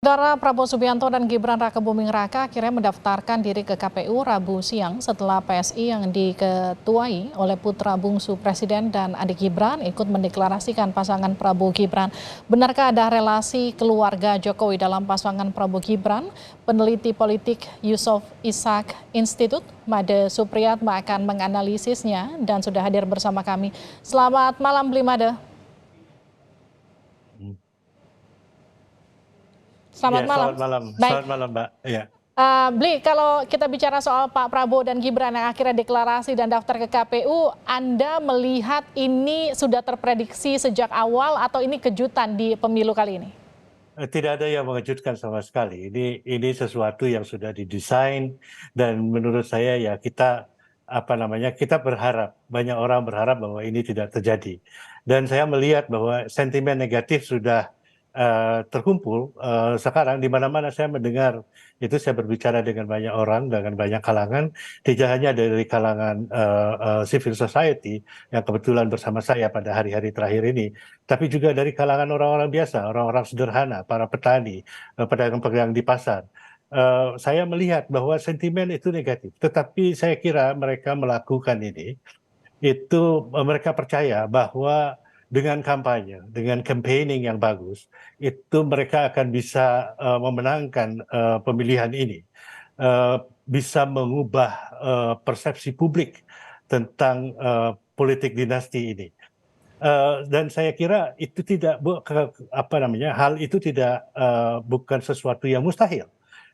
Saudara Prabowo Subianto dan Gibran Rakebuming Raka akhirnya mendaftarkan diri ke KPU Rabu siang setelah PSI yang diketuai oleh putra bungsu Presiden dan adik Gibran ikut mendeklarasikan pasangan Prabowo Gibran. Benarkah ada relasi keluarga Jokowi dalam pasangan Prabowo Gibran? Peneliti politik Yusof Ishak Institute, Made Supriyatma akan menganalisisnya dan sudah hadir bersama kami. Selamat malam, Bli Made. Selamat malam. Selamat malam. Baik. Selamat malam, Mbak. Ya. Bli, kalau kita bicara soal Pak Prabowo dan Gibran yang akhirnya deklarasi dan daftar ke KPU, Anda melihat ini sudah terprediksi sejak awal atau ini kejutan di pemilu kali ini? Tidak ada yang mengejutkan sama sekali. Ini sesuatu yang sudah didesain dan menurut saya ya kita berharap, banyak orang berharap bahwa ini tidak terjadi. Dan saya melihat bahwa sentimen negatif sudah terkumpul sekarang di mana-mana saya mendengar itu, saya berbicara dengan banyak orang, dengan banyak kalangan, tidak hanya dari kalangan civil society yang kebetulan bersama saya pada hari-hari terakhir ini, tapi juga dari kalangan orang-orang biasa, orang-orang sederhana, para petani, pedagang-pedagang di pasar. Saya melihat bahwa sentimen itu negatif, tetapi saya kira mereka melakukan ini, itu mereka percaya bahwa dengan kampanye, dengan campaigning yang bagus, itu mereka akan bisa memenangkan pemilihan ini, bisa mengubah persepsi publik tentang politik dinasti ini. Dan saya kira itu tidak hal itu tidak bukan sesuatu yang mustahil.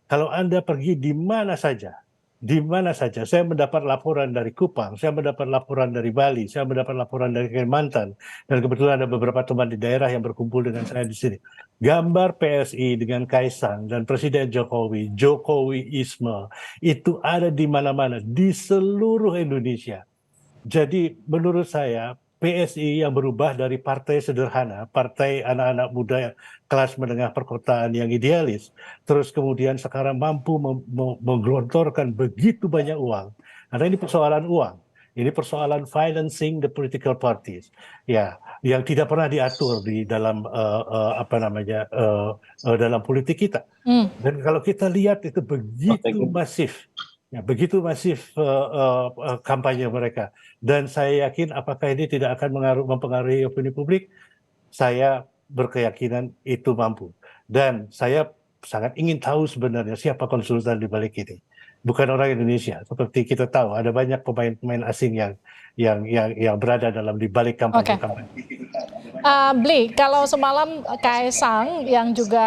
Kalau Anda pergi di mana saja, saya mendapat laporan dari Kupang, saya mendapat laporan dari Bali, saya mendapat laporan dari Kalimantan, dan kebetulan ada beberapa teman di daerah yang berkumpul dengan saya di sini. Gambar PSI dengan Kaisang dan Presiden Jokowi, Jokowiisme, itu ada di mana-mana, di seluruh Indonesia. Jadi menurut saya PSI yang berubah dari partai sederhana, partai anak-anak muda kelas menengah perkotaan yang idealis, terus kemudian sekarang mampu menggelontorkan begitu banyak uang. Karena ini persoalan uang, ini persoalan financing the political parties, ya, yang tidak pernah diatur di dalam dalam politik kita. Dan kalau kita lihat itu begitu masif. Ya, begitu masif kampanye mereka, dan saya yakin apakah ini tidak akan mempengaruhi opini publik. Saya berkeyakinan itu mampu, dan saya sangat ingin tahu sebenarnya siapa konsultan di balik ini. Bukan orang Indonesia, seperti kita tahu ada banyak pemain-pemain asing yang berada dalam di balik kampanye-kampanye. Bli, kalau semalam Kaisang yang juga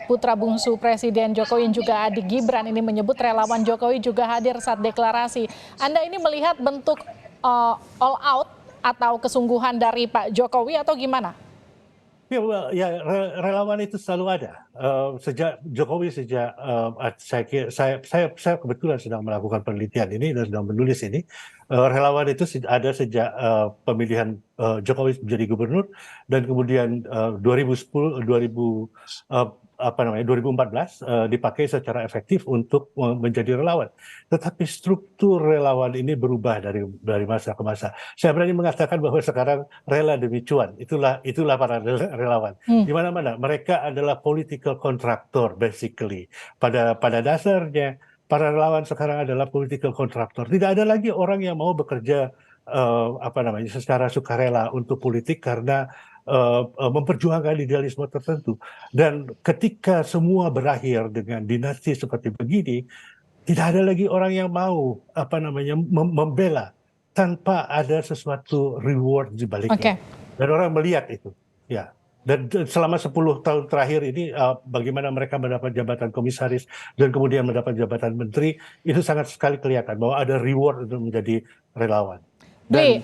putra bungsu Presiden Jokowi yang juga adik Gibran ini menyebut relawan Jokowi juga hadir saat deklarasi. Anda ini melihat bentuk all out atau kesungguhan dari Pak Jokowi atau gimana? Ya, relawan itu selalu ada. Sejak saya kebetulan sedang melakukan penelitian ini dan sedang menulis ini. Relawan itu ada sejak pemilihan Jokowi menjadi gubernur, dan kemudian 2014 dipakai secara efektif untuk menjadi relawan. Tetapi struktur relawan ini berubah dari masa ke masa. Saya berani mengatakan bahwa sekarang rela demi cuan, itulah para relawan. Di mana-mana mereka adalah political contractor basically. Pada dasarnya para relawan sekarang adalah political contractor. Tidak ada lagi orang yang mau bekerja secara sukarela untuk politik karena memperjuangkan idealisme tertentu. Dan ketika semua berakhir dengan dinasti seperti begini, tidak ada lagi orang yang mau membela tanpa ada sesuatu reward di baliknya. Dan orang melihat itu, ya. Dan selama 10 tahun terakhir ini bagaimana mereka mendapat jabatan komisaris dan kemudian mendapat jabatan menteri, itu sangat sekali kelihatan bahwa ada reward untuk menjadi relawan. Bli,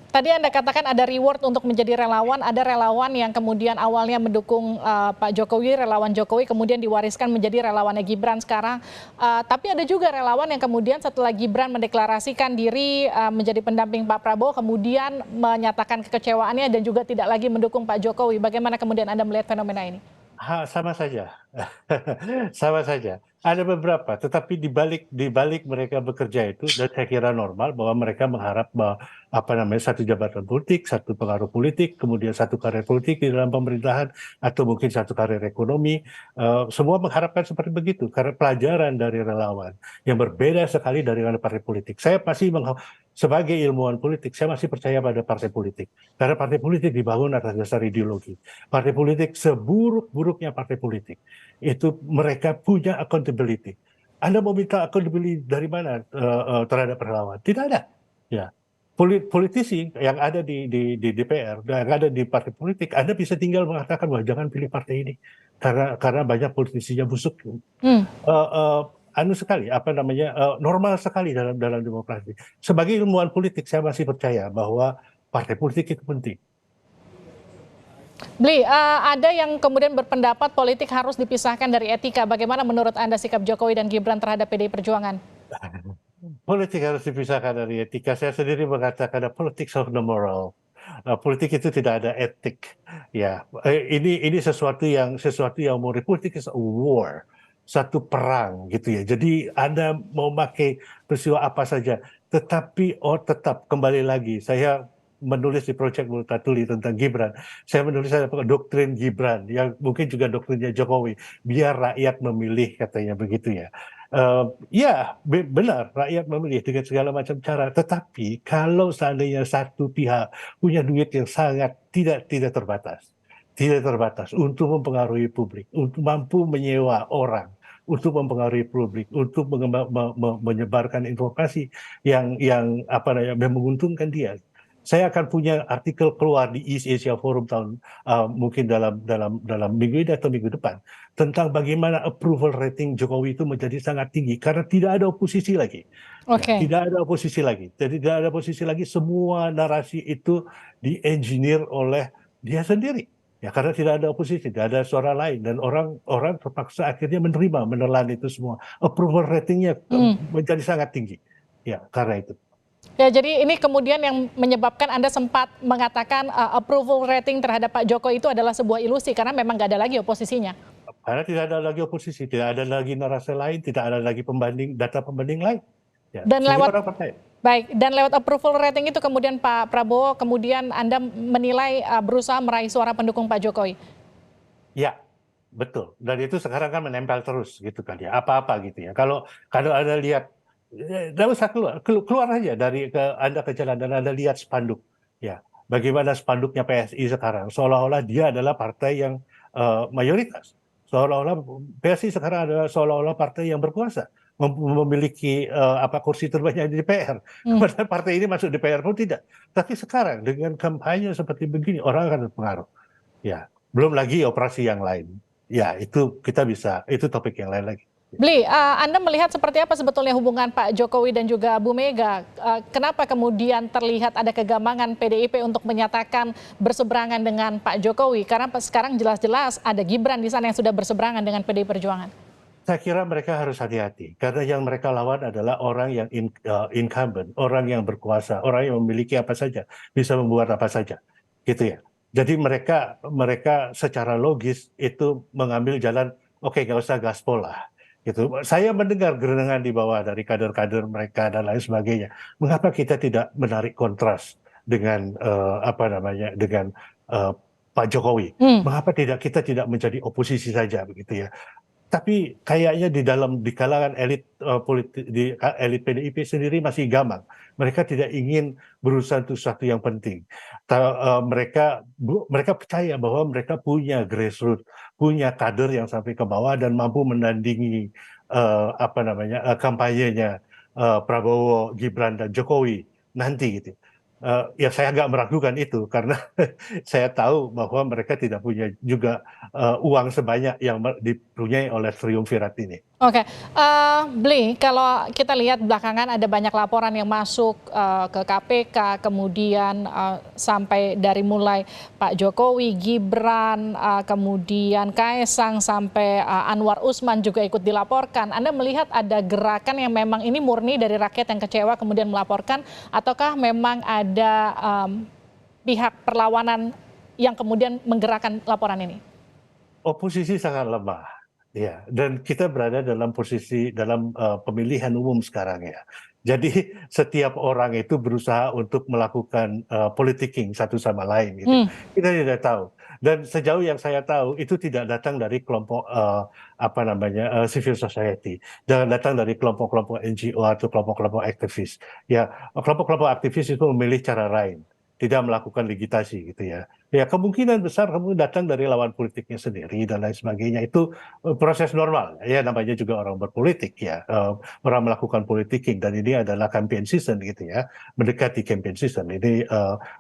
tadi Anda katakan ada reward untuk menjadi relawan, ada relawan yang kemudian awalnya mendukung Pak Jokowi, relawan Jokowi, kemudian diwariskan menjadi relawannya Gibran sekarang. Tapi ada juga relawan yang kemudian setelah Gibran mendeklarasikan diri menjadi pendamping Pak Prabowo, kemudian menyatakan kekecewaannya dan juga tidak lagi mendukung Pak Jokowi. Bagaimana kemudian Anda melihat fenomena ini? Sama saja. Sama saja. Ada beberapa, tetapi di balik mereka bekerja itu, dan saya kira normal bahwa mereka mengharap bahwa apa namanya satu jabatan politik, satu pengaruh politik, kemudian satu karir politik di dalam pemerintahan, atau mungkin satu karir ekonomi. Semua mengharapkan seperti begitu karena pelajaran dari relawan yang berbeda sekali dari partai politik. Saya pasti sebagai ilmuwan politik, saya masih percaya pada partai politik karena partai politik dibangun atas dasar ideologi. Partai politik seburuk-buruknya partai politik itu mereka punya accountability. Anda mau minta accountability dari mana terhadap relawan? Tidak ada. Ya, politisi yang ada di DPR dan yang ada di partai politik, Anda bisa tinggal mengatakan bahwa jangan pilih partai ini karena banyak politisinya busuk. Hmm. Anu sekali, apa namanya, normal sekali dalam demokrasi. Sebagai ilmuwan politik, saya masih percaya bahwa partai politik itu penting. Bli, ada yang kemudian berpendapat politik harus dipisahkan dari etika. Bagaimana menurut Anda sikap Jokowi dan Gibran terhadap PDI Perjuangan? Politik harus dipisahkan dari etika. Saya sendiri mengatakan politics of the moral. Politik itu tidak ada etik. Ya, ini sesuatu yang murni. Politik is a war, satu perang gitu ya. Jadi Anda mau pakai peristiwa apa saja, tetapi tetap kembali lagi. Saya menulis di Project Multatuli tentang Gibran. Saya menulis doktrin Gibran yang mungkin juga doktrinnya Jokowi. Biar rakyat memilih katanya begitu ya. Ya, benar, rakyat memilih dengan segala macam cara. Tetapi kalau seandainya satu pihak punya duit yang sangat tidak terbatas untuk mempengaruhi publik, untuk mampu menyewa orang, untuk mempengaruhi publik, untuk menyebarkan informasi yang apa namanya menguntungkan dia. Saya akan punya artikel keluar di East Asia Forum mungkin dalam minggu ini atau minggu depan tentang bagaimana approval rating Jokowi itu menjadi sangat tinggi karena tidak ada oposisi lagi. Ya, Oke. tidak ada oposisi lagi. Jadi tidak ada oposisi lagi, semua narasi itu di-engineer oleh dia sendiri. Ya, karena tidak ada oposisi, tidak ada suara lain dan orang terpaksa akhirnya menelan itu semua. Approval ratingnya menjadi sangat tinggi. Ya, karena itu. Ya, jadi ini kemudian yang menyebabkan Anda sempat mengatakan approval rating terhadap Pak Jokowi itu adalah sebuah ilusi karena memang nggak ada lagi oposisinya. Karena tidak ada lagi oposisi, tidak ada lagi narasi lain, tidak ada lagi data pembanding lain. Ya, Dan sehingga lewat orang percaya. Baik, dan lewat approval rating itu kemudian Pak Prabowo kemudian Anda menilai berusaha meraih suara pendukung Pak Jokowi. Ya, betul. Dan itu sekarang kan menempel terus gitu kan ya, apa-apa gitu ya. Kalau Anda lihat, nggak usah keluar aja Anda ke jalan dan Anda lihat spanduk. Ya, bagaimana spanduknya PSI sekarang, seolah-olah dia adalah partai yang mayoritas. Seolah-olah PSI sekarang adalah seolah-olah partai yang berkuasa, memiliki kursi terbanyak di DPR. Padahal partai ini masuk DPR pun tidak. Tapi sekarang dengan kampanye seperti begini, orang akan terpengaruh. Ya, belum lagi operasi yang lain. Ya, itu itu topik yang lain lagi. Bli, Anda melihat seperti apa sebetulnya hubungan Pak Jokowi dan juga Bu Mega? Kenapa kemudian terlihat ada kegamangan PDIP untuk menyatakan berseberangan dengan Pak Jokowi? Karena sekarang jelas-jelas ada Gibran di sana yang sudah berseberangan dengan PDI Perjuangan. Saya kira mereka harus hati-hati karena yang mereka lawan adalah orang yang incumbent, orang yang berkuasa, orang yang memiliki apa saja, bisa membuat apa saja, gitu ya. Jadi mereka secara logis itu mengambil jalan, oke, nggak usah gaspol lah, gitu. Saya mendengar gerenengan di bawah dari kader-kader mereka dan lain sebagainya. Mengapa kita tidak menarik kontras dengan dengan Pak Jokowi? Mengapa kita tidak menjadi oposisi saja, begitu ya? Tapi kayaknya di kalangan elit elit PDIP sendiri masih gamang. Mereka tidak ingin berusaha untuk sesuatu yang penting. Mereka percaya bahwa mereka punya grassroots, punya kader yang sampai ke bawah dan mampu menandingi kampanyenya Prabowo, Gibran dan Jokowi nanti gitu. Ya saya agak meragukan itu karena saya tahu bahwa mereka tidak punya juga uang sebanyak yang dipunyai oleh triumvirat ini. Oke, Bli, kalau kita lihat belakangan ada banyak laporan yang masuk ke KPK, kemudian sampai dari mulai Pak Jokowi, Gibran, kemudian Kaesang sampai Anwar Usman juga ikut dilaporkan. Anda melihat ada gerakan yang memang ini murni dari rakyat yang kecewa kemudian melaporkan, ataukah memang ada pihak perlawanan yang kemudian menggerakkan laporan ini? oposisi sangat lemah, ya, dan kita berada dalam posisi dalam pemilihan umum sekarang ya. Jadi setiap orang itu berusaha untuk melakukan politicking satu sama lain gitu. Kita tidak tahu. Dan sejauh yang saya tahu itu tidak datang dari kelompok apa namanya civil society, jangan datang dari kelompok-kelompok NGO atau kelompok-kelompok aktivis. Ya, kelompok-kelompok aktivis itu memilih cara lain, tidak melakukan legitasi gitu ya. Ya kemungkinan besar kamu datang dari lawan politiknya sendiri dan lain sebagainya, itu proses normal ya, namanya juga orang berpolitik ya, orang melakukan politicking, dan ini adalah campaign season gitu ya, mendekati campaign season ini,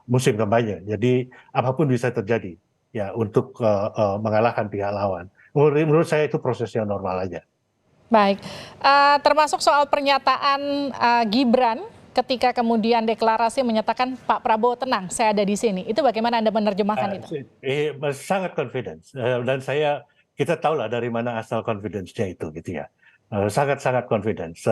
musim kampanye, jadi apapun bisa terjadi ya untuk mengalahkan pihak lawan. Menurut saya itu proses yang normal aja. Baik, termasuk soal pernyataan Gibran ketika kemudian deklarasi menyatakan Pak Prabowo tenang, saya ada di sini. Itu bagaimana Anda menerjemahkan itu? Sangat confidence, dan kita tahu lah dari mana asal confidence-nya itu gitu ya. Sangat-sangat confidence.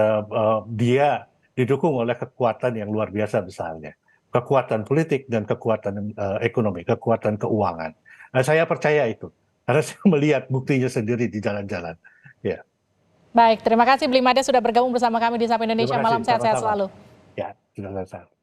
Dia didukung oleh kekuatan yang luar biasa besarnya. Kekuatan politik dan kekuatan ekonomi, kekuatan keuangan. Saya percaya itu. Karena saya melihat buktinya sendiri di jalan-jalan. Ya. Baik, terima kasih Blimade sudah bergabung bersama kami di Sapa Terima Indonesia kasih, Malam. Sehat-sehat sama-sama. selalu. Ya, sudah selesai.